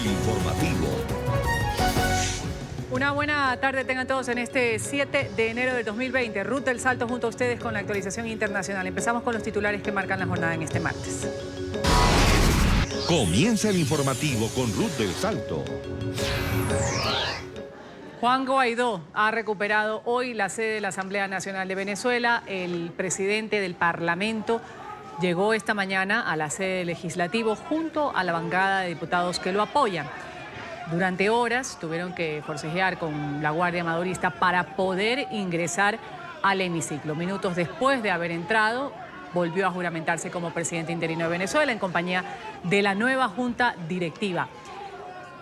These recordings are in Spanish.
el informativo. Una buena tarde tengan todos en este 7 de enero de 2020. Ruth del Salto junto a ustedes con la actualización internacional. Empezamos con los titulares que marcan la jornada en este martes. Comienza el informativo con Ruth del Salto. Juan Guaidó ha recuperado hoy la sede de la Asamblea Nacional de Venezuela. El presidente del Parlamento llegó esta mañana a la sede del Legislativo junto a la bancada de diputados que lo apoyan. Durante horas tuvieron que forcejear con la Guardia Madurista para poder ingresar al hemiciclo. Minutos después de haber entrado, volvió a juramentarse como presidente interino de Venezuela en compañía de la nueva junta directiva.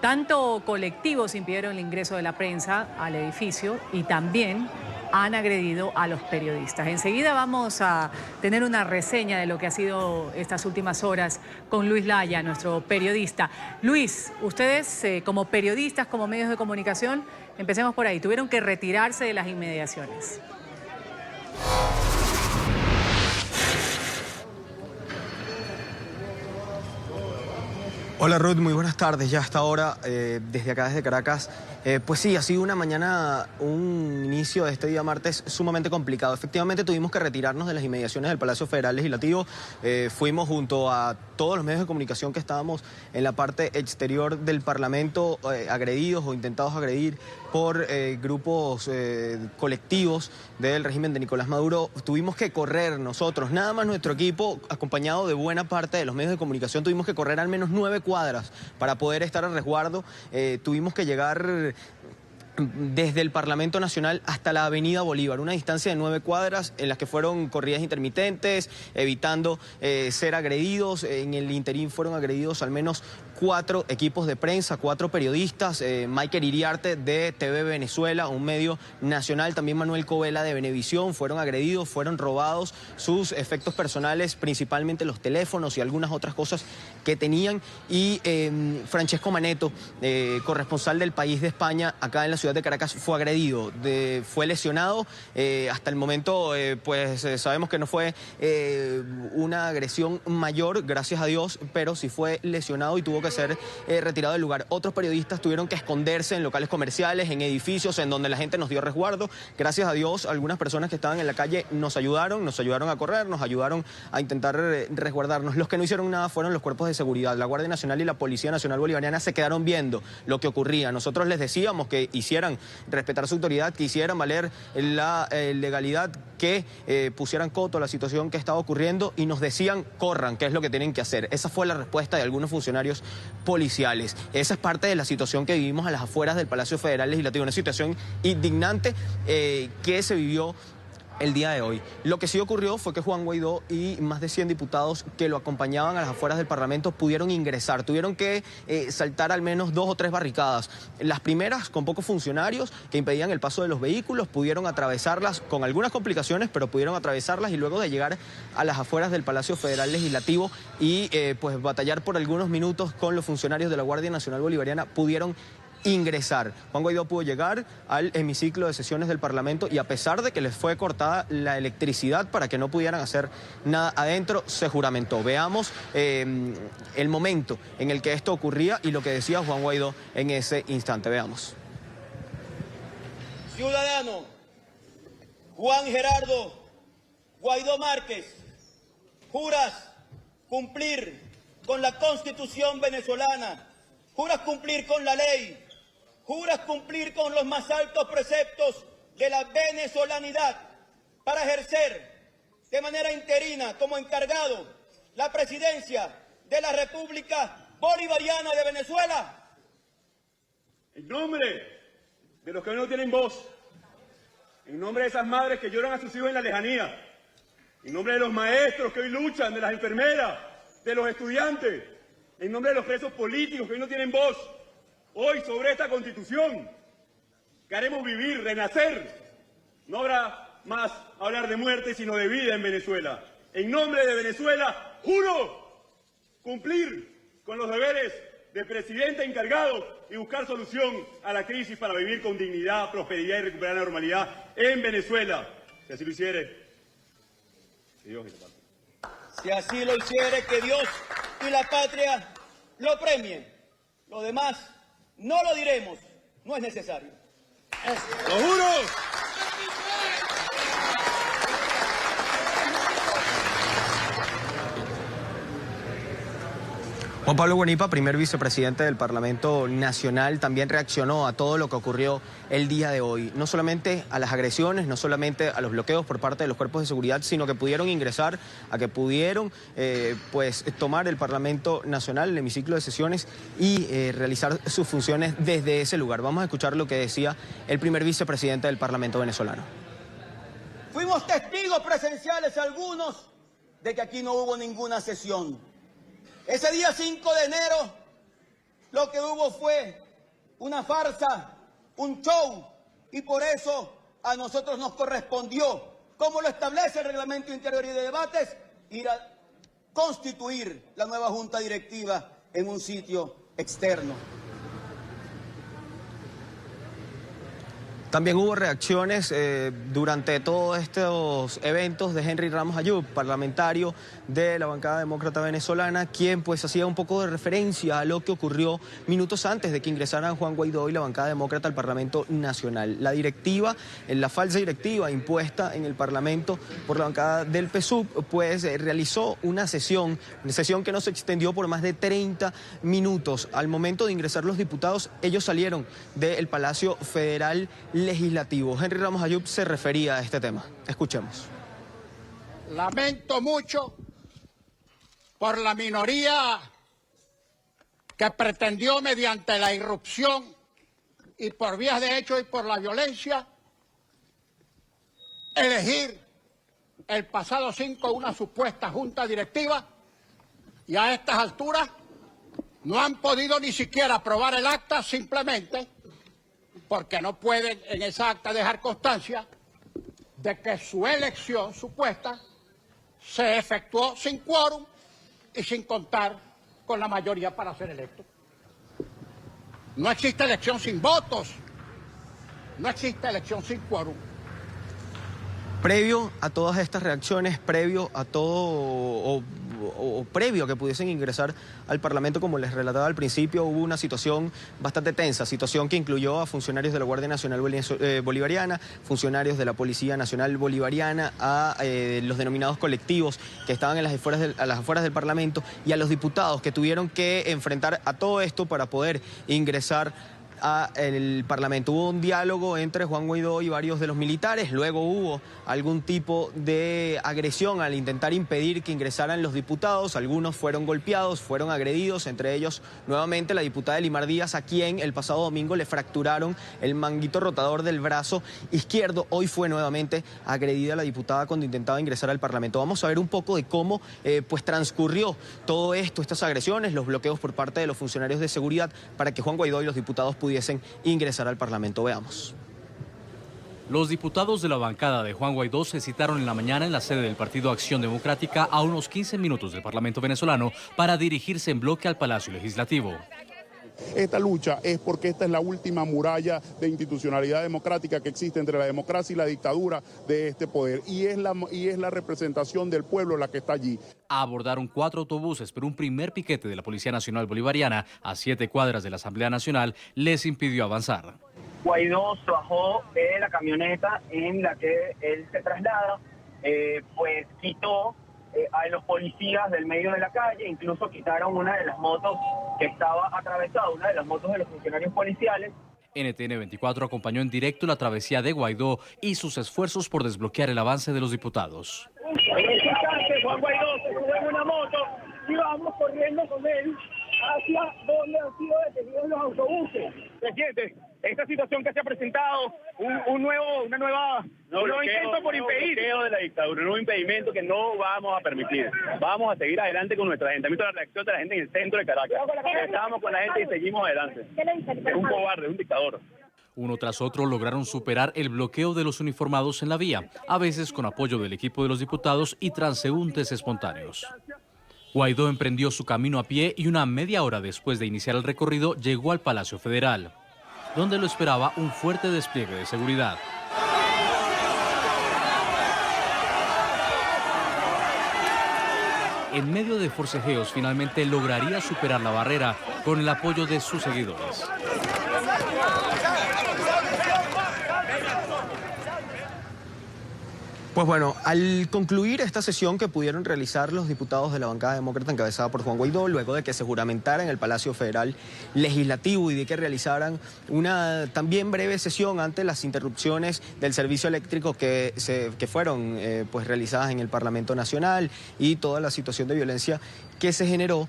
Tanto colectivos impidieron el ingreso de la prensa al edificio y también han agredido a los periodistas. Enseguida vamos a tener una reseña de lo que ha sido estas últimas horas con Luis Laya, nuestro periodista. Luis, ustedes como periodistas, como medios de comunicación, empecemos por ahí, tuvieron que retirarse de las inmediaciones. Hola Ruth, muy buenas tardes. Ya hasta ahora, desde acá, desde Caracas, pues sí, ha sido una mañana, un inicio de este día martes sumamente complicado. Efectivamente tuvimos que retirarnos de las inmediaciones del Palacio Federal Legislativo. Fuimos junto a todos los medios de comunicación que estábamos en la parte exterior del Parlamento, agredidos o intentados agredir por grupos colectivos del régimen de Nicolás Maduro. Tuvimos que correr nosotros, nada más nuestro equipo, acompañado de buena parte de los medios de comunicación, tuvimos que correr al menos 9 cuadras para poder estar a resguardo. Tuvimos que llegar desde el Parlamento Nacional hasta la Avenida Bolívar, una distancia de 9 cuadras en las que fueron corridas intermitentes, evitando ser agredidos. En el interín fueron agredidos al menos 4 equipos de prensa, 4 periodistas, Michael Iriarte de TV Venezuela, un medio nacional, también Manuel Covela de Venevisión, fueron agredidos, fueron robados sus efectos personales, principalmente los teléfonos y algunas otras cosas que tenían. Y Francesco Maneto, corresponsal del País de España, acá en la ciudad de Caracas, fue agredido, fue lesionado. Hasta el momento, sabemos que no fue una agresión mayor, gracias a Dios, pero sí fue lesionado y tuvo que ser retirado del lugar. Otros periodistas tuvieron que esconderse en locales comerciales, en edificios en donde la gente nos dio resguardo. Gracias a Dios, algunas personas que estaban en la calle nos ayudaron a correr, nos ayudaron a intentar resguardarnos. Los que no hicieron nada fueron los cuerpos de seguridad. La Guardia Nacional y la Policía Nacional Bolivariana se quedaron viendo lo que ocurría. Nosotros les decíamos que hicieran respetar su autoridad, que hicieran valer la legalidad, que pusieran coto a la situación que estaba ocurriendo y nos decían corran, que es lo que tienen que hacer. Esa fue la respuesta de algunos funcionarios policiales. Esa es parte de la situación que vivimos a las afueras del Palacio Federal Legislativo, una situación indignante que se vivió el día de hoy. Lo que sí ocurrió fue que Juan Guaidó y más de 100 diputados que lo acompañaban a las afueras del Parlamento pudieron ingresar. Tuvieron que saltar al menos 2 o 3 barricadas. Las primeras con pocos funcionarios que impedían el paso de los vehículos, pudieron atravesarlas con algunas complicaciones, pero pudieron atravesarlas y luego de llegar a las afueras del Palacio Federal Legislativo y pues batallar por algunos minutos con los funcionarios de la Guardia Nacional Bolivariana, pudieron ingresar. Juan Guaidó pudo llegar al hemiciclo de sesiones del Parlamento y a pesar de que les fue cortada la electricidad para que no pudieran hacer nada adentro, se juramentó. Veamos el momento en el que esto ocurría y lo que decía Juan Guaidó en ese instante. Veamos. Ciudadano Juan Gerardo Guaidó Márquez, juras cumplir con la Constitución venezolana, juras cumplir con la ley, juras cumplir con los más altos preceptos de la venezolanidad para ejercer de manera interina como encargado la presidencia de la República Bolivariana de Venezuela. En nombre de los que no tienen voz, en nombre de esas madres que lloran a sus hijos en la lejanía, en nombre de los maestros que hoy luchan, de las enfermeras, de los estudiantes, en nombre de los presos políticos que hoy no tienen voz, hoy sobre esta Constitución que haremos vivir, renacer. No habrá más hablar de muerte, sino de vida en Venezuela. En nombre de Venezuela, juro cumplir con los deberes de presidente encargado y buscar solución a la crisis para vivir con dignidad, prosperidad y recuperar la normalidad en Venezuela. Si así lo hiciere, que Dios y la patria. Si así lo hiciere, que Dios y la patria lo premien. Lo demás no lo diremos, no es necesario. ¡Lo juro! Juan Pablo Guanipa, primer vicepresidente del Parlamento Nacional, también reaccionó a todo lo que ocurrió el día de hoy. No solamente a las agresiones, no solamente a los bloqueos por parte de los cuerpos de seguridad, sino que pudieron ingresar, a que pudieron tomar el Parlamento Nacional, el hemiciclo de sesiones y realizar sus funciones desde ese lugar. Vamos a escuchar lo que decía el primer vicepresidente del Parlamento venezolano. Fuimos testigos presenciales algunos de que aquí no hubo ninguna sesión. Ese día 5 de enero lo que hubo fue una farsa, un show, y por eso a nosotros nos correspondió, como lo establece el Reglamento Interior y de Debates, ir a constituir la nueva Junta Directiva en un sitio externo. También hubo reacciones durante todos estos eventos de Henry Ramos Ayub, parlamentario de la bancada demócrata venezolana, quien pues hacía un poco de referencia a lo que ocurrió minutos antes de que ingresaran Juan Guaidó y la bancada demócrata al Parlamento Nacional. La directiva, la falsa directiva impuesta en el Parlamento por la bancada del PSUV, pues realizó una sesión que no se extendió por más de 30 minutos. Al momento de ingresar los diputados, ellos salieron del Palacio Federal Legislativo. Henry Ramos Ayub se refería a este tema. Escuchemos. Lamento mucho por la minoría que pretendió mediante la irrupción y por vías de hecho y por la violencia elegir el pasado 5 una supuesta junta directiva y a estas alturas no han podido ni siquiera aprobar el acta simplemente porque no pueden en esa acta dejar constancia de que su elección supuesta se efectuó sin quórum y sin contar con la mayoría para ser electo. No existe elección sin votos, no existe elección sin quórum. Previo a todas estas reacciones, previo a todo o previo a que pudiesen ingresar al Parlamento, como les relataba al principio, hubo una situación bastante tensa, situación que incluyó a funcionarios de la Guardia Nacional Bolivariana, funcionarios de la Policía Nacional Bolivariana, a los denominados colectivos que estaban a las afueras del Parlamento y a los diputados que tuvieron que enfrentar a todo esto para poder ingresar al Parlamento. Hubo un diálogo entre Juan Guaidó y varios de los militares, luego hubo algún tipo de agresión al intentar impedir que ingresaran los diputados, algunos fueron golpeados, fueron agredidos, entre ellos nuevamente la diputada Elimar Díaz, a quien el pasado domingo le fracturaron el manguito rotador del brazo izquierdo. Hoy fue nuevamente agredida la diputada cuando intentaba ingresar al Parlamento. Vamos a ver un poco de cómo pues transcurrió todo esto, estas agresiones, los bloqueos por parte de los funcionarios de seguridad para que Juan Guaidó y los diputados pudiesen ingresar al Parlamento. Veamos. Los diputados de la bancada de Juan Guaidó se citaron en la mañana en la sede del Partido Acción Democrática a unos 15 minutos del Parlamento venezolano para dirigirse en bloque al Palacio Legislativo. Esta lucha es porque esta es la última muralla de institucionalidad democrática que existe entre la democracia y la dictadura de este poder. Y es la representación del pueblo la que está allí. Abordaron 4 autobuses, pero un primer piquete de la Policía Nacional Bolivariana a 7 cuadras de la Asamblea Nacional les impidió avanzar. Guaidó se bajó de la camioneta en la que él se traslada, pues quitó a los policías del medio de la calle, incluso quitaron una de las motos que estaba atravesada, una de las motos de los funcionarios policiales. NTN 24 acompañó en directo la travesía de Guaidó y sus esfuerzos por desbloquear el avance de los diputados. En ese instante, Juan Guaidó se sube en una moto y vamos corriendo con él hacia donde han sido detenidos los autobuses. Presidente, esta situación que se ha presentado, un nuevo intento por impedir. Bloqueo de la dictadura, un nuevo impedimento que no vamos a permitir. Vamos a seguir adelante con nuestra gente. Han visto la reacción de la gente en el centro de Caracas. Estábamos con la gente y seguimos adelante. Es un cobarde, es un dictador. Uno tras otro lograron superar el bloqueo de los uniformados en la vía, a veces con apoyo del equipo de los diputados y transeúntes espontáneos. Guaidó emprendió su camino a pie y una media hora después de iniciar el recorrido llegó al Palacio Federal, donde lo esperaba un fuerte despliegue de seguridad. En medio de forcejeos finalmente lograría superar la barrera con el apoyo de sus seguidores. Pues bueno, al concluir esta sesión que pudieron realizar los diputados de la bancada demócrata encabezada por Juan Guaidó, luego de que se juramentara en el Palacio Federal Legislativo y de que realizaran una también breve sesión ante las interrupciones del servicio eléctrico que fueron pues realizadas en el Parlamento Nacional y toda la situación de violencia que se generó,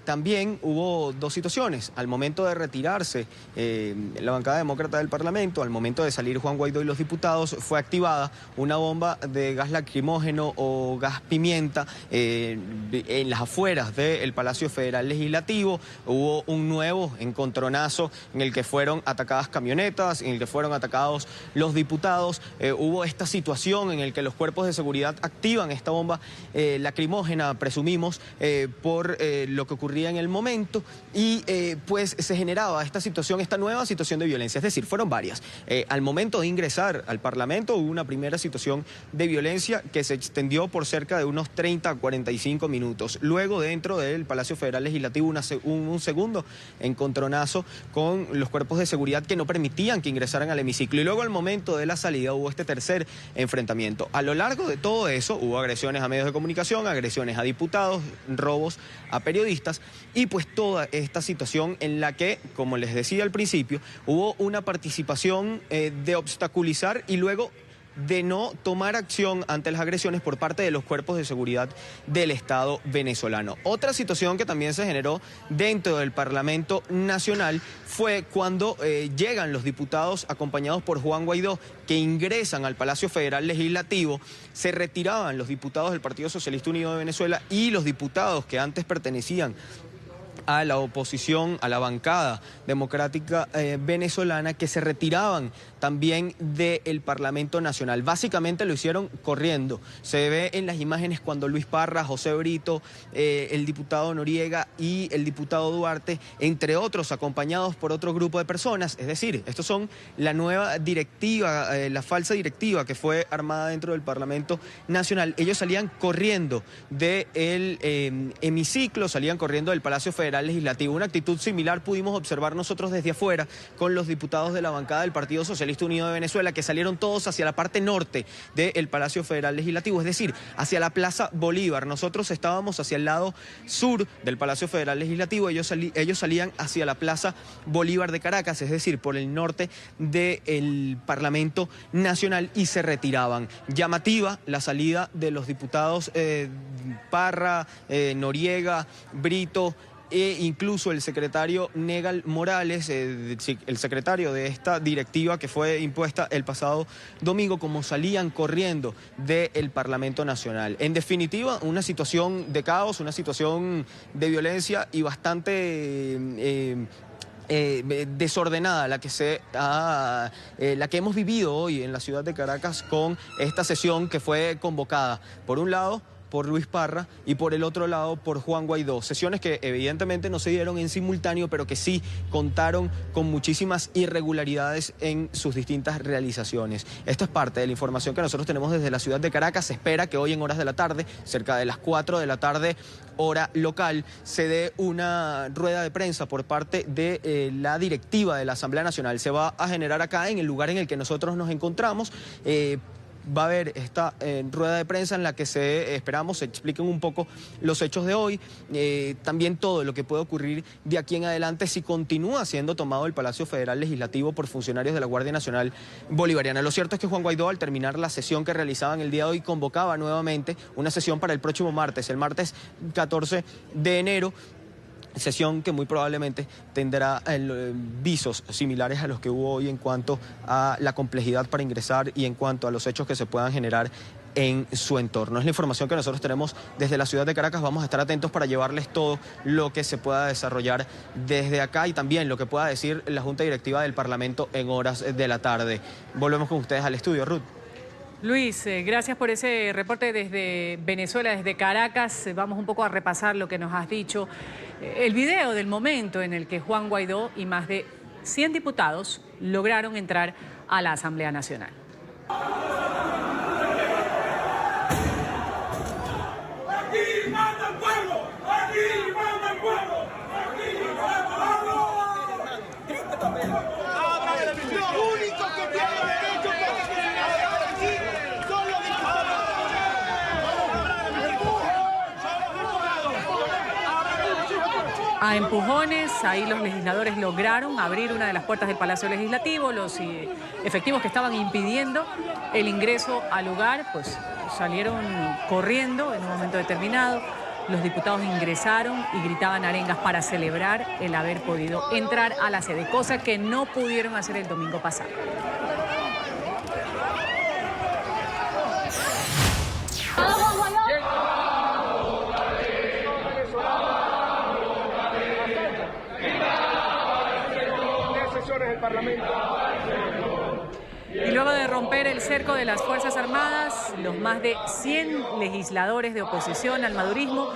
también hubo dos situaciones. Al momento de retirarse la bancada demócrata del Parlamento, al momento de salir Juan Guaidó y los diputados, fue activada una bomba de gas lacrimógeno o gas pimienta en las afueras del Palacio Federal Legislativo. Hubo un nuevo encontronazo en el que fueron atacadas camionetas, en el que fueron atacados los diputados. Hubo esta situación en la que los cuerpos de seguridad activan esta bomba lacrimógena, presumiblemente por lo que ocurría en el momento y pues se generaba esta situación, esta nueva situación de violencia, es decir, fueron varias. Al momento de ingresar al Parlamento hubo una primera situación de violencia que se extendió por cerca de unos 30 a 45 minutos. Luego dentro del Palacio Federal Legislativo un segundo encontronazo con los cuerpos de seguridad que no permitían que ingresaran al hemiciclo y luego al momento de la salida hubo este tercer enfrentamiento. A lo largo de todo eso hubo agresiones a medios de comunicación, agresiones a diputados, robos a periodistas y pues toda esta situación en la que, como les decía al principio, hubo una participación de obstaculizar y luego de no tomar acción ante las agresiones por parte de los cuerpos de seguridad del Estado venezolano. Otra situación que también se generó dentro del Parlamento Nacional fue cuando llegan los diputados acompañados por Juan Guaidó, que ingresan al Palacio Federal Legislativo. Se retiraban los diputados del Partido Socialista Unido de Venezuela y los diputados que antes pertenecían a la oposición, a la bancada democrática venezolana, que se retiraban también del Parlamento Nacional. Básicamente lo hicieron corriendo. Se ve en las imágenes cuando Luis Parra, José Brito, el diputado Noriega y el diputado Duarte, entre otros, acompañados por otro grupo de personas. Es decir, estos son la nueva directiva, la falsa directiva que fue armada dentro del Parlamento Nacional. Ellos salían corriendo del hemiciclo, salían corriendo del Palacio Federal Legislativo. Una actitud similar pudimos observar nosotros desde afuera con los diputados de la bancada del Partido Socialista Unido de Venezuela, que salieron todos hacia la parte norte del Palacio Federal Legislativo, es decir, hacia la Plaza Bolívar. Nosotros estábamos hacia el lado sur del Palacio Federal Legislativo, ellos salían hacia la Plaza Bolívar de Caracas, es decir, por el norte del Parlamento Nacional, y se retiraban. Llamativa la salida de los diputados Parra, Noriega, Brito, e incluso el secretario Negal Morales, el secretario de esta directiva que fue impuesta el pasado domingo, como salían corriendo del Parlamento Nacional. En definitiva, una situación de caos, una situación de violencia y bastante desordenada la que hemos vivido hoy en la ciudad de Caracas con esta sesión que fue convocada, por un lado, por Luis Parra y por el otro lado por Juan Guaidó. Sesiones que evidentemente no se dieron en simultáneo, pero que sí contaron con muchísimas irregularidades en sus distintas realizaciones. Esto es parte de la información que nosotros tenemos desde la ciudad de Caracas. Se espera que hoy en horas de la tarde, cerca de las 4 de la tarde, hora local, se dé una rueda de prensa por parte de la directiva de la Asamblea Nacional. Se va a generar acá en el lugar en el que nosotros nos encontramos. Va a haber esta rueda de prensa en la que esperamos se expliquen un poco los hechos de hoy, también todo lo que puede ocurrir de aquí en adelante si continúa siendo tomado el Palacio Federal Legislativo por funcionarios de la Guardia Nacional Bolivariana. Lo cierto es que Juan Guaidó, al terminar la sesión que realizaban el día de hoy, convocaba nuevamente una sesión para el próximo martes, el martes 14 de enero, sesión que muy probablemente tendrá visos similares a los que hubo hoy en cuanto a la complejidad para ingresar y en cuanto a los hechos que se puedan generar en su entorno. Es la información que nosotros tenemos desde la ciudad de Caracas. Vamos a estar atentos para llevarles todo lo que se pueda desarrollar desde acá y también lo que pueda decir la Junta Directiva del Parlamento en horas de la tarde. Volvemos con ustedes al estudio, Ruth. Luis, gracias por ese reporte desde Venezuela, desde Caracas. Vamos un poco a repasar lo que nos has dicho. El video del momento en el que Juan Guaidó y más de 100 diputados lograron entrar a la Asamblea Nacional. ¡Aquí manda el pueblo! ¡Aquí manda el pueblo! A empujones, ahí los legisladores lograron abrir una de las puertas del Palacio Legislativo. Los efectivos que estaban impidiendo el ingreso al lugar, pues salieron corriendo en un momento determinado. Los diputados ingresaron y gritaban arengas para celebrar el haber podido entrar a la sede, cosa que no pudieron hacer el domingo pasado. Y luego de romper el cerco de las Fuerzas Armadas, los más de 100 legisladores de oposición al madurismo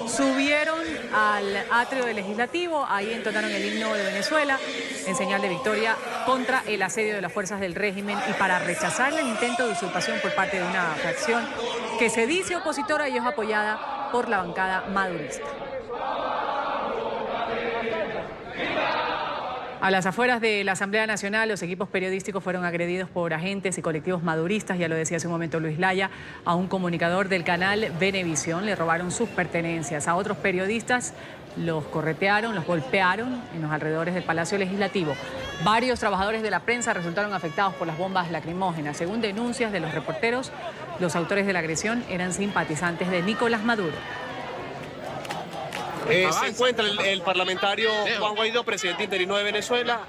subieron al atrio del Legislativo. Ahí entonaron el himno de Venezuela en señal de victoria contra el asedio de las fuerzas del régimen y para rechazar el intento de usurpación por parte de una fracción que se dice opositora y es apoyada por la bancada madurista. A las afueras de la Asamblea Nacional, los equipos periodísticos fueron agredidos por agentes y colectivos maduristas, ya lo decía hace un momento Luis Laya. A un comunicador del canal Venevisión le robaron sus pertenencias. A otros periodistas los corretearon, los golpearon en los alrededores del Palacio Legislativo. Varios trabajadores de la prensa resultaron afectados por las bombas lacrimógenas. Según denuncias de los reporteros, los autores de la agresión eran simpatizantes de Nicolás Maduro. Se encuentra el parlamentario Juan Guaidó, presidente interino de Venezuela,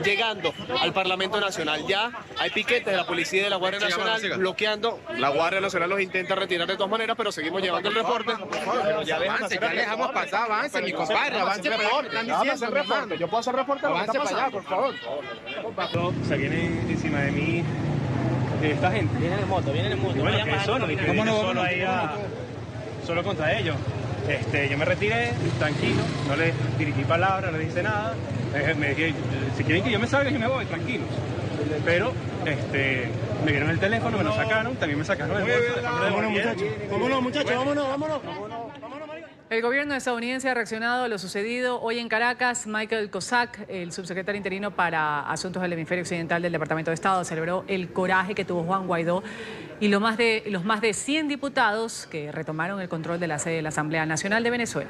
llegando al Parlamento Nacional. Ya hay piquetes de la policía y de la Guardia Nacional bloqueando. La Guardia Nacional los intenta retirar de todas maneras, pero seguimos llevando el reporte. Ya dejamos pasar, avance, mi compadre, avance, por favor. Yo puedo hacer reporte, avance para allá, por favor. Se viene encima de mí esta gente. Vienen en moto. Bueno, que solo, solo contra ellos. Yo me retiré, tranquilo, no les dirigí palabras, no les hice nada. Me dije, si quieren que yo me salga, yo me voy, tranquilos. Pero me dieron el teléfono, me lo sacaron, también me sacaron el bolso. Vámonos, muchachos, vámonos. El gobierno estadounidense ha reaccionado a lo sucedido hoy en Caracas. Michael Cossack, el subsecretario interino para Asuntos del Hemisferio Occidental del Departamento de Estado, celebró el coraje que tuvo Juan Guaidó y los más de 100 diputados que retomaron el control de la sede de la Asamblea Nacional de Venezuela.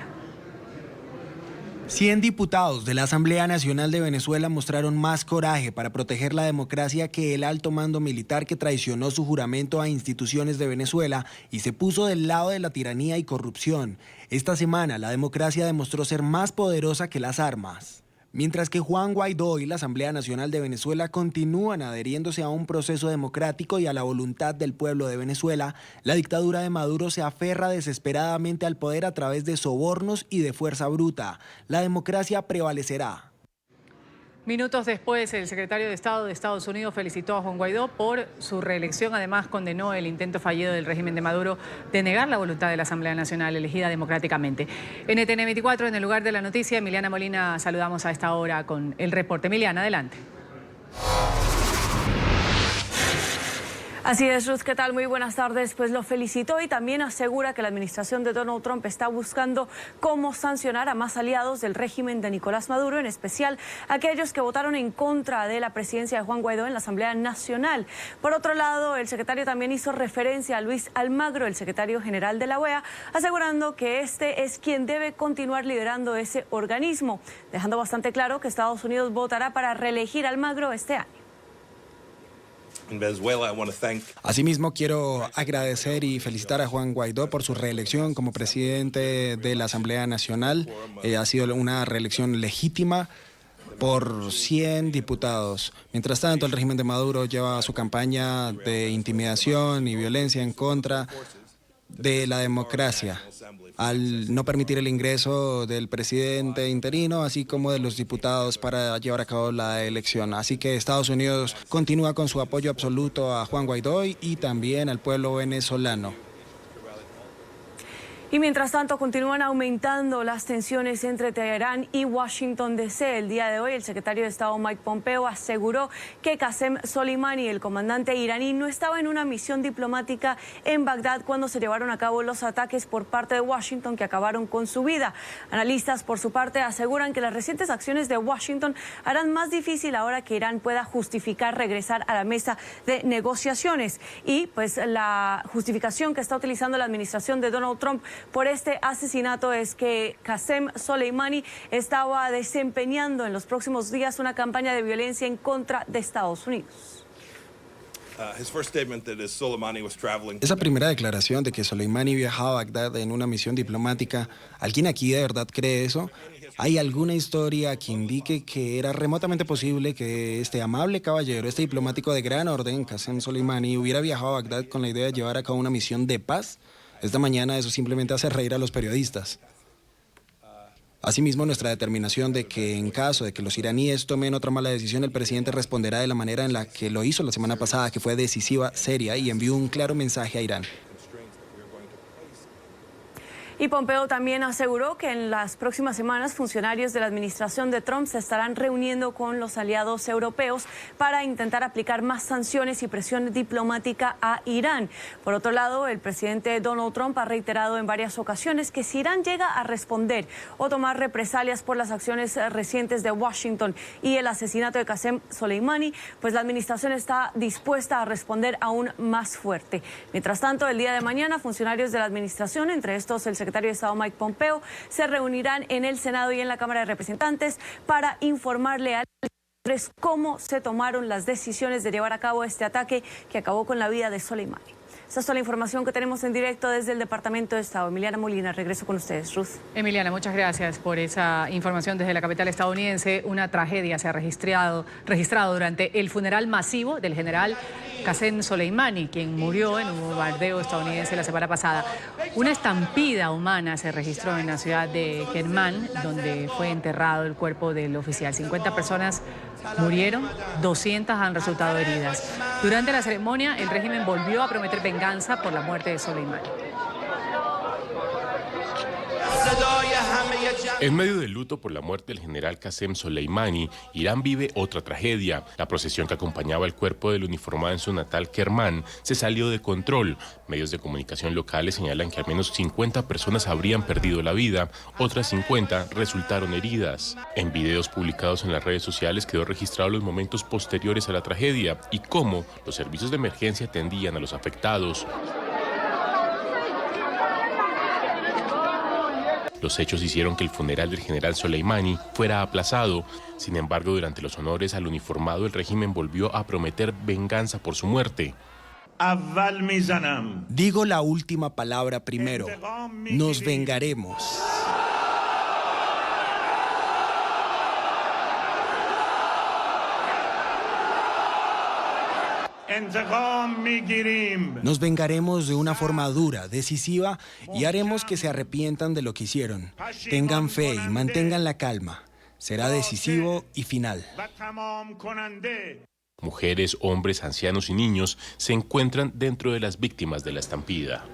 100 diputados de la Asamblea Nacional de Venezuela mostraron más coraje para proteger la democracia que el alto mando militar que traicionó su juramento a instituciones de Venezuela y se puso del lado de la tiranía y corrupción. Esta semana la democracia demostró ser más poderosa que las armas. Mientras que Juan Guaidó y la Asamblea Nacional de Venezuela continúan adheriéndose a un proceso democrático y a la voluntad del pueblo de Venezuela, la dictadura de Maduro se aferra desesperadamente al poder a través de sobornos y de fuerza bruta. La democracia prevalecerá. Minutos después, el secretario de Estado de Estados Unidos felicitó a Juan Guaidó por su reelección. Además, condenó el intento fallido del régimen de Maduro de negar la voluntad de la Asamblea Nacional elegida democráticamente. NTN 24, en el lugar de la noticia, Emiliana Molina, saludamos a esta hora con el reporte. Emiliana, adelante. Así es, Ruth, ¿qué tal? Muy buenas tardes. Pues lo felicitó y también asegura que la administración de Donald Trump está buscando cómo sancionar a más aliados del régimen de Nicolás Maduro, en especial aquellos que votaron en contra de la presidencia de Juan Guaidó en la Asamblea Nacional. Por otro lado, el secretario también hizo referencia a Luis Almagro, el secretario general de la OEA, asegurando que este es quien debe continuar liderando ese organismo, dejando bastante claro que Estados Unidos votará para reelegir a Almagro este año. Asimismo, quiero agradecer y felicitar a Juan Guaidó por su reelección como presidente de la Asamblea Nacional. Ha sido una reelección legítima por 100 diputados. Mientras tanto, el régimen de Maduro lleva su campaña de intimidación y violencia en contra de la democracia, al no permitir el ingreso del presidente interino, así como de los diputados para llevar a cabo la elección. Así que Estados Unidos continúa con su apoyo absoluto a Juan Guaidó y también al pueblo venezolano. Y mientras tanto continúan aumentando las tensiones entre Teherán y Washington D.C. El día de hoy el secretario de Estado Mike Pompeo aseguró que Qasem Soleimani, el comandante iraní, no estaba en una misión diplomática en Bagdad cuando se llevaron a cabo los ataques por parte de Washington que acabaron con su vida. Analistas, por su parte, aseguran que las recientes acciones de Washington harán más difícil ahora que Irán pueda justificar regresar a la mesa de negociaciones. Y pues la justificación que está utilizando la administración de Donald Trump por este asesinato es que Qasem Soleimani estaba desempeñando en los próximos días una campaña de violencia en contra de Estados Unidos. Esa primera declaración de que Soleimani viajaba a Bagdad en una misión diplomática, ¿alguien aquí de verdad cree eso? ¿Hay alguna historia que indique que era remotamente posible que este amable caballero, este diplomático de gran orden, Qasem Soleimani, hubiera viajado a Bagdad con la idea de llevar a cabo una misión de paz? Esta mañana eso simplemente hace reír a los periodistas. Asimismo, nuestra determinación de que en caso de que los iraníes tomen otra mala decisión, el presidente responderá de la manera en la que lo hizo la semana pasada, que fue decisiva, seria, y envió un claro mensaje a Irán. Y Pompeo también aseguró que en las próximas semanas funcionarios de la administración de Trump se estarán reuniendo con los aliados europeos para intentar aplicar más sanciones y presión diplomática a Irán. Por otro lado, el presidente Donald Trump ha reiterado en varias ocasiones que si Irán llega a responder o tomar represalias por las acciones recientes de Washington y el asesinato de Qasem Soleimani, pues la administración está dispuesta a responder aún más fuerte. Mientras tanto, el día de mañana, funcionarios de la administración, entre estos el secretario de Estado Mike Pompeo, se reunirán en el Senado y en la Cámara de Representantes para informarle a los cómo se tomaron las decisiones de llevar a cabo este ataque que acabó con la vida de Soleimani. Esta es toda la información que tenemos en directo desde el Departamento de Estado. Emiliana Molina, regreso con ustedes. Ruth. Emiliana, muchas gracias por esa información desde la capital estadounidense. Una tragedia se ha registrado durante el funeral masivo del general Qasem Soleimani, quien murió en un bombardeo estadounidense la semana pasada. Una estampida humana se registró en la ciudad de Kermán, donde fue enterrado el cuerpo del oficial. 50 personas murieron, 200 han resultado heridas. Durante la ceremonia, el régimen volvió a prometer venganza por la muerte de Soleimani. En medio del luto por la muerte del general Qasem Soleimani, Irán vive otra tragedia. La procesión que acompañaba el cuerpo del uniformado en su natal Kermán se salió de control. Medios de comunicación locales señalan que al menos 50 personas habrían perdido la vida, otras 50 resultaron heridas. En videos publicados en las redes sociales quedó registrado los momentos posteriores a la tragedia y cómo los servicios de emergencia atendían a los afectados. Los hechos hicieron que el funeral del general Soleimani fuera aplazado. Sin embargo, durante los honores al uniformado, el régimen volvió a prometer venganza por su muerte. Digo la última palabra primero. Nos vengaremos. Nos vengaremos de una forma dura, decisiva, y haremos que se arrepientan de lo que hicieron. Tengan fe y mantengan la calma. Será decisivo y final. Mujeres, hombres, ancianos y niños se encuentran dentro de las víctimas de la estampida.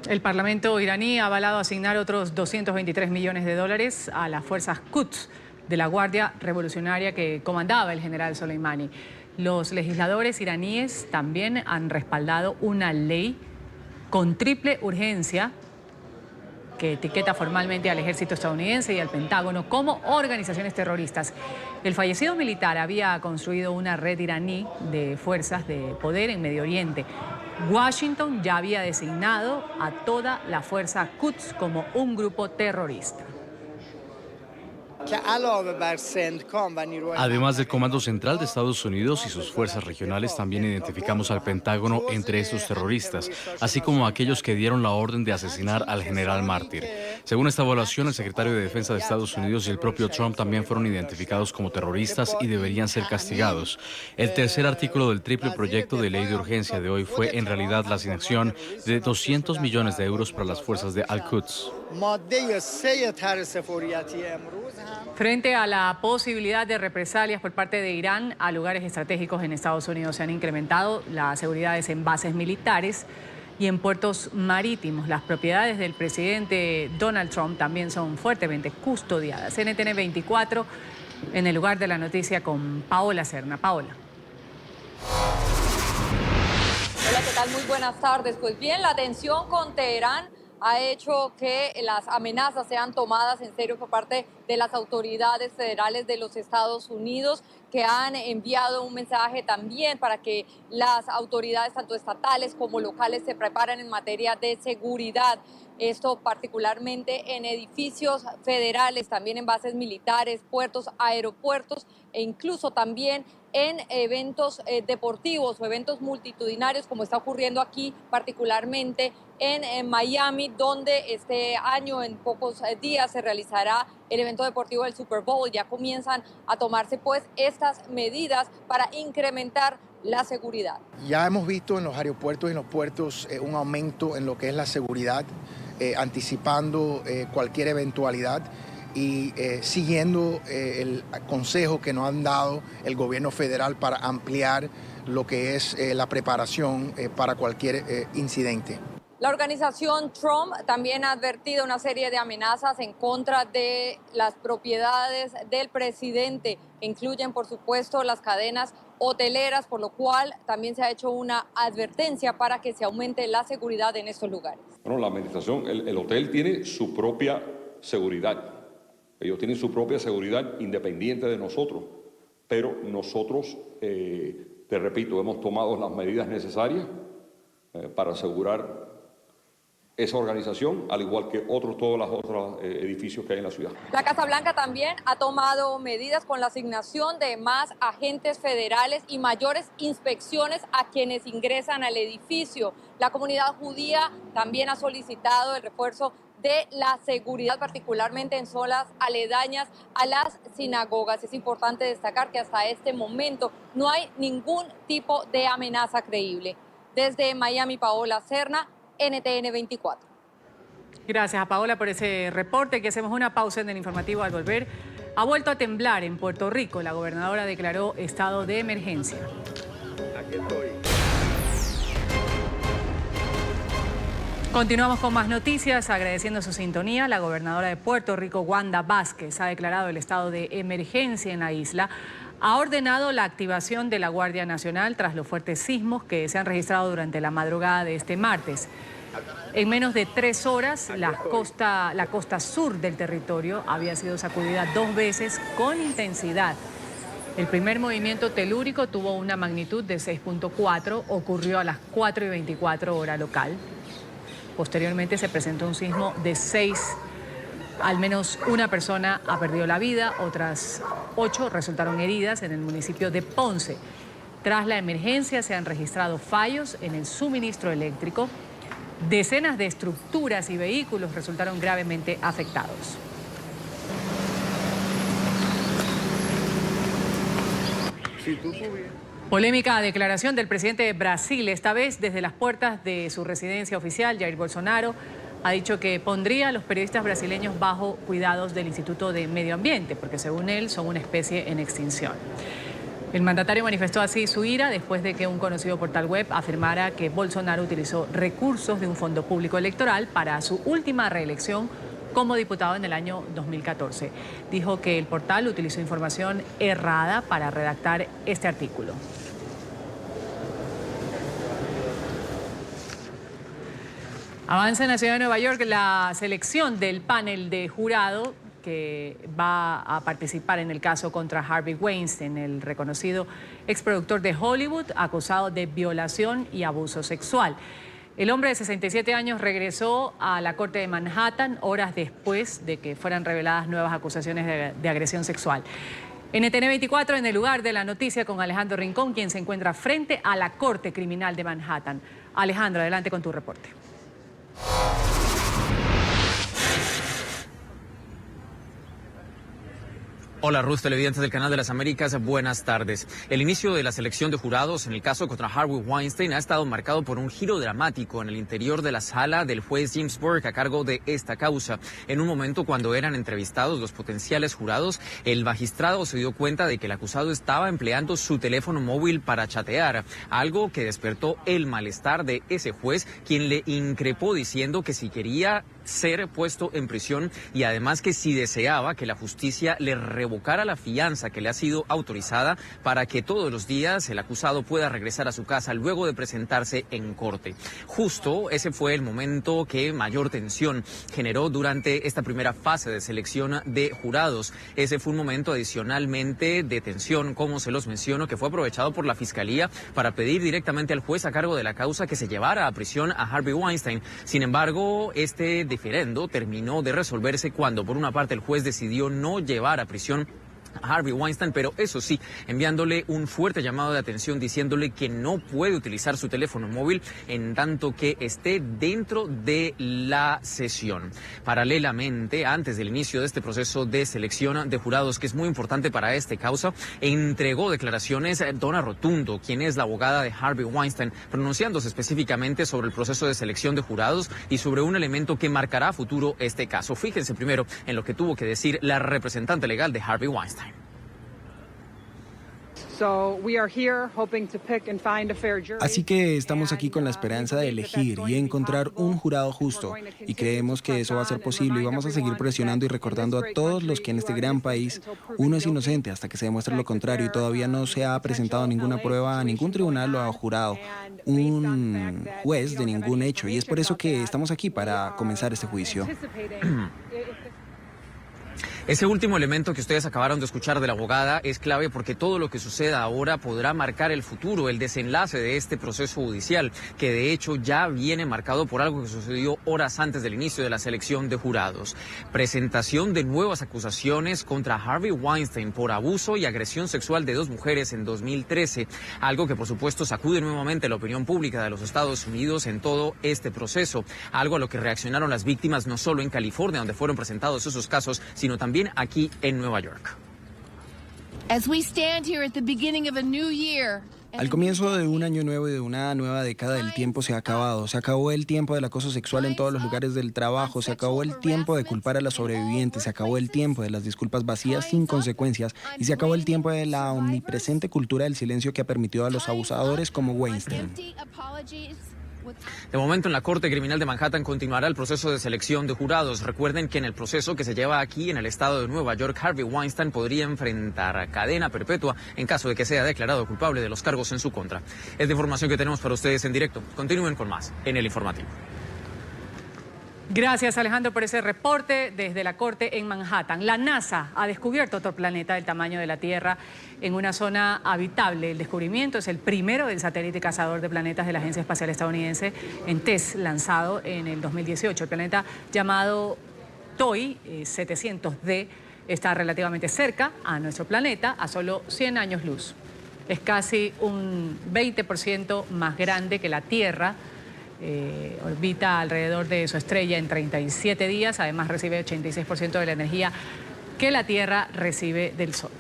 El Parlamento iraní ha avalado asignar otros 223 millones de dólares a las fuerzas Quds de la Guardia Revolucionaria que comandaba el general Soleimani. Los legisladores iraníes también han respaldado una ley con triple urgencia que etiqueta formalmente al ejército estadounidense y al Pentágono como organizaciones terroristas. El fallecido militar había construido una red iraní de fuerzas de poder en Medio Oriente. Washington ya había designado a toda la fuerza Quds como un grupo terrorista. Además del Comando Central de Estados Unidos y sus fuerzas regionales, también identificamos al Pentágono entre estos terroristas, así como aquellos que dieron la orden de asesinar al general mártir. Según esta evaluación, el secretario de Defensa de Estados Unidos y el propio Trump también fueron identificados como terroristas y deberían ser castigados. El tercer artículo del triple proyecto de ley de urgencia de hoy fue en realidad la asignación de 200 millones de euros para las fuerzas de Al-Quds. Frente a la posibilidad de represalias por parte de Irán a lugares estratégicos en Estados Unidos, se han incrementado las seguridades en bases militares y en puertos marítimos. Las propiedades del presidente Donald Trump también son fuertemente custodiadas. NTN 24, en el lugar de la noticia con Paola Serna. Paola. Hola, ¿qué tal? Muy buenas tardes. Pues bien, la tensión con Teherán ha hecho que las amenazas sean tomadas en serio por parte de las autoridades federales de los Estados Unidos, que han enviado un mensaje también para que las autoridades tanto estatales como locales se preparen en materia de seguridad. Esto particularmente en edificios federales, también en bases militares, puertos, aeropuertos e incluso también en eventos deportivos o eventos multitudinarios, como está ocurriendo aquí particularmente en Miami, donde este año en pocos días se realizará el evento deportivo del Super Bowl. Ya comienzan a tomarse pues estas medidas para incrementar la seguridad. Ya hemos visto en los aeropuertos y en los puertos un aumento en lo que es la seguridad, anticipando cualquier eventualidad y siguiendo el consejo que nos han dado el gobierno federal para ampliar lo que es la preparación para cualquier incidente. La organización Trump también ha advertido una serie de amenazas en contra de las propiedades del presidente, que incluyen, por supuesto, las cadenas hoteleras, por lo cual también se ha hecho una advertencia para que se aumente la seguridad en estos lugares. Bueno, la administración, el hotel tiene su propia seguridad. Ellos tienen su propia seguridad independiente de nosotros, pero nosotros, te repito, hemos tomado las medidas necesarias para asegurar esa organización, al igual que todos los otros edificios que hay en la ciudad. La Casa Blanca también ha tomado medidas con la asignación de más agentes federales y mayores inspecciones a quienes ingresan al edificio. La comunidad judía también ha solicitado el refuerzo de la seguridad, particularmente en zonas aledañas a las sinagogas. Es importante destacar que hasta este momento no hay ningún tipo de amenaza creíble. Desde Miami, Paola Serna, NTN 24. Gracias a Paola por ese reporte. Que hacemos una pausa en el informativo. Al volver, ha vuelto a temblar en Puerto Rico. La gobernadora declaró estado de emergencia. Aquí estoy. Continuamos con más noticias, agradeciendo su sintonía. La gobernadora de Puerto Rico, Wanda Vázquez, ha declarado el estado de emergencia en la isla. Ha ordenado la activación de la Guardia Nacional tras los fuertes sismos que se han registrado durante la madrugada de este martes. En menos de 3 horas, la costa sur del territorio había sido sacudida 2 veces con intensidad. El primer movimiento telúrico tuvo una magnitud de 6.4, ocurrió a las 4:24 hora local. Posteriormente se presentó un sismo de 6. Al menos una persona ha perdido la vida, otras 8 resultaron heridas en el municipio de Ponce. Tras la emergencia se han registrado fallos en el suministro eléctrico. Decenas de estructuras y vehículos resultaron gravemente afectados. Polémica declaración del presidente de Brasil, esta vez desde las puertas de su residencia oficial. Jair Bolsonaro ha dicho que pondría a los periodistas brasileños bajo cuidados del Instituto de Medio Ambiente, porque según él son una especie en extinción. El mandatario manifestó así su ira después de que un conocido portal web afirmara que Bolsonaro utilizó recursos de un fondo público electoral para su última reelección como diputado en el año 2014. Dijo que el portal utilizó información errada para redactar este artículo. Avanza en la ciudad de Nueva York la selección del panel de jurado que va a participar en el caso contra Harvey Weinstein, el reconocido exproductor de Hollywood acusado de violación y abuso sexual. El hombre de 67 años regresó a la corte de Manhattan horas después de que fueran reveladas nuevas acusaciones de agresión sexual. NTN 24 en el lugar de la noticia con Alejandro Rincón, quien se encuentra frente a la Corte Criminal de Manhattan. Alejandro, adelante con tu reporte. Hola Ruth, televidentes del Canal de las Américas, buenas tardes. El inicio de la selección de jurados en el caso contra Harvey Weinstein ha estado marcado por un giro dramático en el interior de la sala del juez James Burke a cargo de esta causa. En un momento cuando eran entrevistados los potenciales jurados, el magistrado se dio cuenta de que el acusado estaba empleando su teléfono móvil para chatear, algo que despertó el malestar de ese juez, quien le increpó diciendo que si quería ser puesto en prisión y además que si deseaba que la justicia le revocara la fianza que le ha sido autorizada para que todos los días el acusado pueda regresar a su casa luego de presentarse en corte. Justo ese fue el momento que mayor tensión generó durante esta primera fase de selección de jurados. Ese fue un momento adicionalmente de tensión, como se los menciono, que fue aprovechado por la Fiscalía para pedir directamente al juez a cargo de la causa que se llevara a prisión a Harvey Weinstein. Sin embargo, este diferendo terminó de resolverse cuando, por una parte, el juez decidió no llevar a prisión a Harvey Weinstein, pero eso sí, enviándole un fuerte llamado de atención diciéndole que no puede utilizar su teléfono móvil en tanto que esté dentro de la sesión. Paralelamente, antes del inicio de este proceso de selección de jurados, que es muy importante para esta causa, entregó declaraciones Donna Rotundo, quien es la abogada de Harvey Weinstein, pronunciándose específicamente sobre el proceso de selección de jurados y sobre un elemento que marcará a futuro este caso. Fíjense primero en lo que tuvo que decir la representante legal de Harvey Weinstein. Así que estamos aquí con la esperanza de elegir y encontrar un jurado justo, y creemos que eso va a ser posible y vamos a seguir presionando y recordando a todos los que en este gran país uno es inocente hasta que se demuestre lo contrario y todavía no se ha presentado ninguna prueba, ningún tribunal lo ha jurado, un juez de ningún hecho, y es por eso que estamos aquí para comenzar este juicio. Ese último elemento que ustedes acabaron de escuchar de la abogada es clave porque todo lo que suceda ahora podrá marcar el futuro, el desenlace de este proceso judicial, que de hecho ya viene marcado por algo que sucedió horas antes del inicio de la selección de jurados. Presentación de nuevas acusaciones contra Harvey Weinstein por abuso y agresión sexual de 2 mujeres en 2013, algo que por supuesto sacude nuevamente la opinión pública de los Estados Unidos en todo este proceso, algo a lo que reaccionaron las víctimas no solo en California, donde fueron presentados esos casos, sino también aquí en Nueva York. Al comienzo de un año nuevo y de una nueva década, el tiempo se ha acabado. Se acabó el tiempo del acoso sexual en todos los lugares del trabajo, se acabó el tiempo de culpar a los sobrevivientes, se acabó el tiempo de las disculpas vacías sin consecuencias y se acabó el tiempo de la omnipresente cultura del silencio que ha permitido a los abusadores como Weinstein. De momento, en la Corte Criminal de Manhattan continuará el proceso de selección de jurados. Recuerden que en el proceso que se lleva aquí en el estado de Nueva York, Harvey Weinstein podría enfrentar cadena perpetua en caso de que sea declarado culpable de los cargos en su contra. Es la información que tenemos para ustedes en directo. Continúen con más en el informativo. Gracias, Alejandro, por ese reporte desde la Corte en Manhattan. La NASA ha descubierto otro planeta del tamaño de la Tierra en una zona habitable. El descubrimiento es el primero del satélite cazador de planetas de la Agencia Espacial Estadounidense en test, lanzado en el 2018. El planeta llamado TOI 700D está relativamente cerca a nuestro planeta, a solo 100 años luz. Es casi un 20% más grande que la Tierra. Orbita alrededor de su estrella en 37 días, además recibe 86% de la energía que la Tierra recibe del Sol.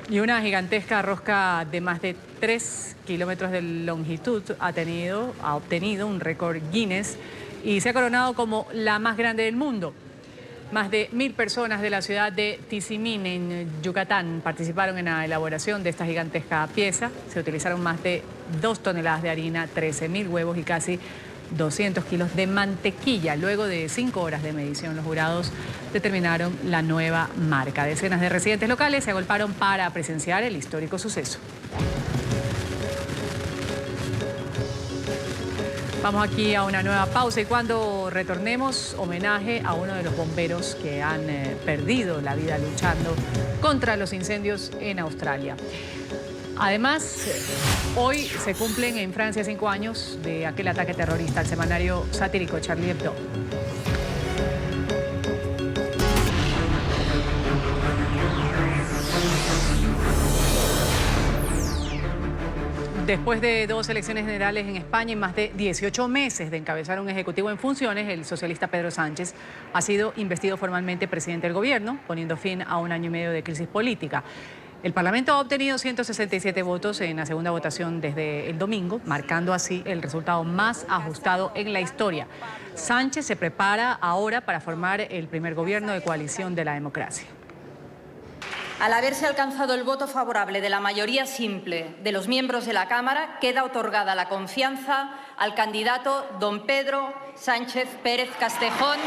Y una gigantesca rosca de más de 3 kilómetros de longitud ha obtenido un récord Guinness y se ha coronado como la más grande del mundo. Más de 1000 personas de la ciudad de Tizimín, en Yucatán, participaron en la elaboración de esta gigantesca pieza. Se utilizaron más de 2 toneladas de harina, 13.000 huevos y casi 200 kilos de mantequilla. Luego de 5 horas de medición, los jurados determinaron la nueva marca. Decenas de residentes locales se agolparon para presenciar el histórico suceso. Vamos aquí a una nueva pausa y cuando retornemos, homenaje a uno de los bomberos que han perdido la vida luchando contra los incendios en Australia. Además, hoy se cumplen en Francia 5 años de aquel ataque terrorista al semanario satírico Charlie Hebdo. Después de 2 elecciones generales en España y más de 18 meses de encabezar un ejecutivo en funciones, el socialista Pedro Sánchez ha sido investido formalmente presidente del gobierno, poniendo fin a 1 año y medio de crisis política. El Parlamento ha obtenido 167 votos en la segunda votación desde el domingo, marcando así el resultado más ajustado en la historia. Sánchez se prepara ahora para formar el primer gobierno de coalición de la democracia. Al haberse alcanzado el voto favorable de la mayoría simple de los miembros de la Cámara, queda otorgada la confianza al candidato don Pedro Sánchez Pérez Castejón.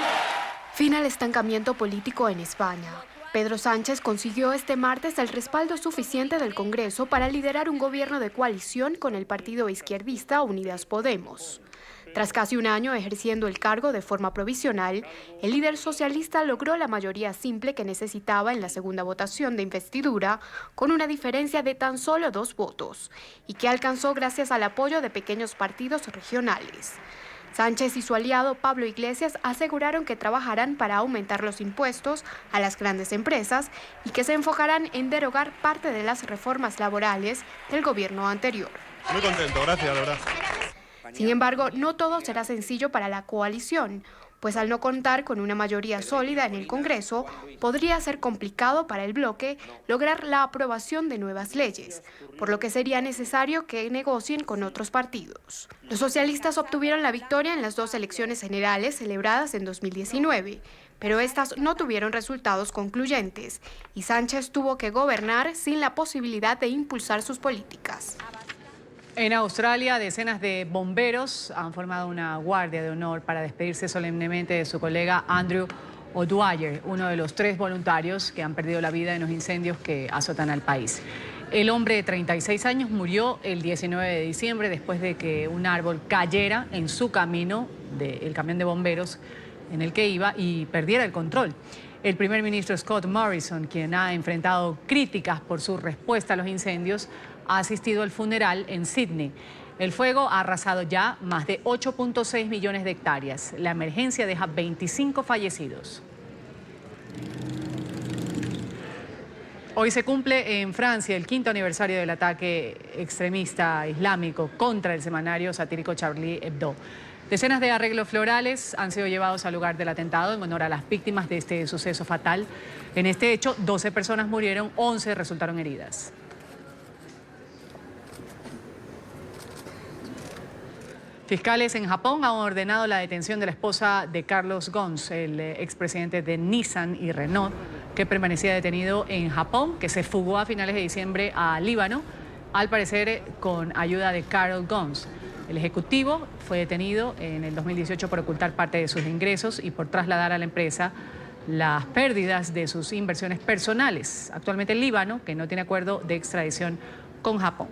Fin al estancamiento político en España. Pedro Sánchez consiguió este martes el respaldo suficiente del Congreso para liderar un gobierno de coalición con el partido izquierdista Unidas Podemos. Tras casi un año ejerciendo el cargo de forma provisional, el líder socialista logró la mayoría simple que necesitaba en la segunda votación de investidura, con una diferencia de tan solo 2 votos, y que alcanzó gracias al apoyo de pequeños partidos regionales. Sánchez y su aliado Pablo Iglesias aseguraron que trabajarán para aumentar los impuestos a las grandes empresas y que se enfocarán en derogar parte de las reformas laborales del gobierno anterior. Muy contento, gracias, de verdad. Sin embargo, no todo será sencillo para la coalición, pues al no contar con una mayoría sólida en el Congreso, podría ser complicado para el bloque lograr la aprobación de nuevas leyes, por lo que sería necesario que negocien con otros partidos. Los socialistas obtuvieron la victoria en las 2 elecciones generales celebradas en 2019, pero estas no tuvieron resultados concluyentes y Sánchez tuvo que gobernar sin la posibilidad de impulsar sus políticas. En Australia, decenas de bomberos han formado una guardia de honor para despedirse solemnemente de su colega Andrew O'Dwyer, uno de los 3 voluntarios que han perdido la vida en los incendios que azotan al país. El hombre de 36 años murió el 19 de diciembre después de que un árbol cayera en su camino, el camión de bomberos en el que iba, y perdiera el control. El primer ministro Scott Morrison, quien ha enfrentado críticas por su respuesta a los incendios, ha asistido al funeral en Sydney. El fuego ha arrasado ya más de 8.6 millones de hectáreas. La emergencia deja 25 fallecidos. Hoy se cumple en Francia el 5º aniversario del ataque extremista islámico contra el semanario satírico Charlie Hebdo. Decenas de arreglos florales han sido llevados al lugar del atentado en honor a las víctimas de este suceso fatal. En este hecho, 12 personas murieron, 11 resultaron heridas. Fiscales en Japón han ordenado la detención de la esposa de Carlos Ghosn, el expresidente de Nissan y Renault, que permanecía detenido en Japón, que se fugó a finales de diciembre a Líbano, al parecer con ayuda de Carol Ghosn. El ejecutivo fue detenido en el 2018 por ocultar parte de sus ingresos y por trasladar a la empresa las pérdidas de sus inversiones personales. Actualmente el Líbano, que no tiene acuerdo de extradición con Japón.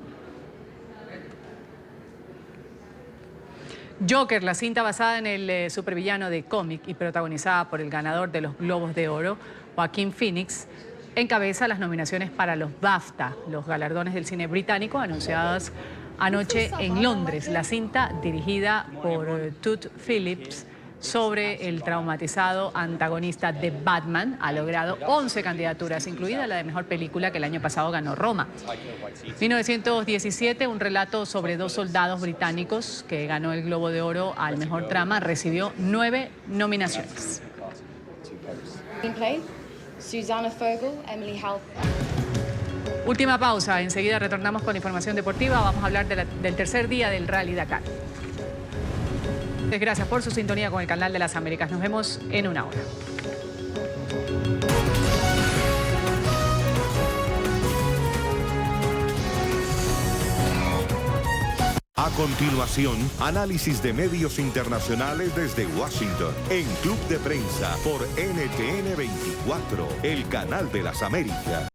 Joker, la cinta basada en el supervillano de cómic y protagonizada por el ganador de los Globos de Oro, Joaquin Phoenix, encabeza las nominaciones para los BAFTA, los galardones del cine británico, anunciados anoche en Londres. La cinta, dirigida por Todd Phillips, sobre el traumatizado antagonista de Batman, ha logrado 11 candidaturas, incluida la de mejor película que el año pasado ganó Roma. 1917, un relato sobre 2 soldados británicos que ganó el Globo de Oro al mejor drama, recibió 9 nominaciones. Última pausa, enseguida retornamos con información deportiva. Vamos a hablar del tercer día del Rally Dakar. Gracias por su sintonía con el Canal de las Américas. Nos vemos en una hora. A continuación, análisis de medios internacionales desde Washington, en Club de Prensa por NTN 24, el Canal de las Américas.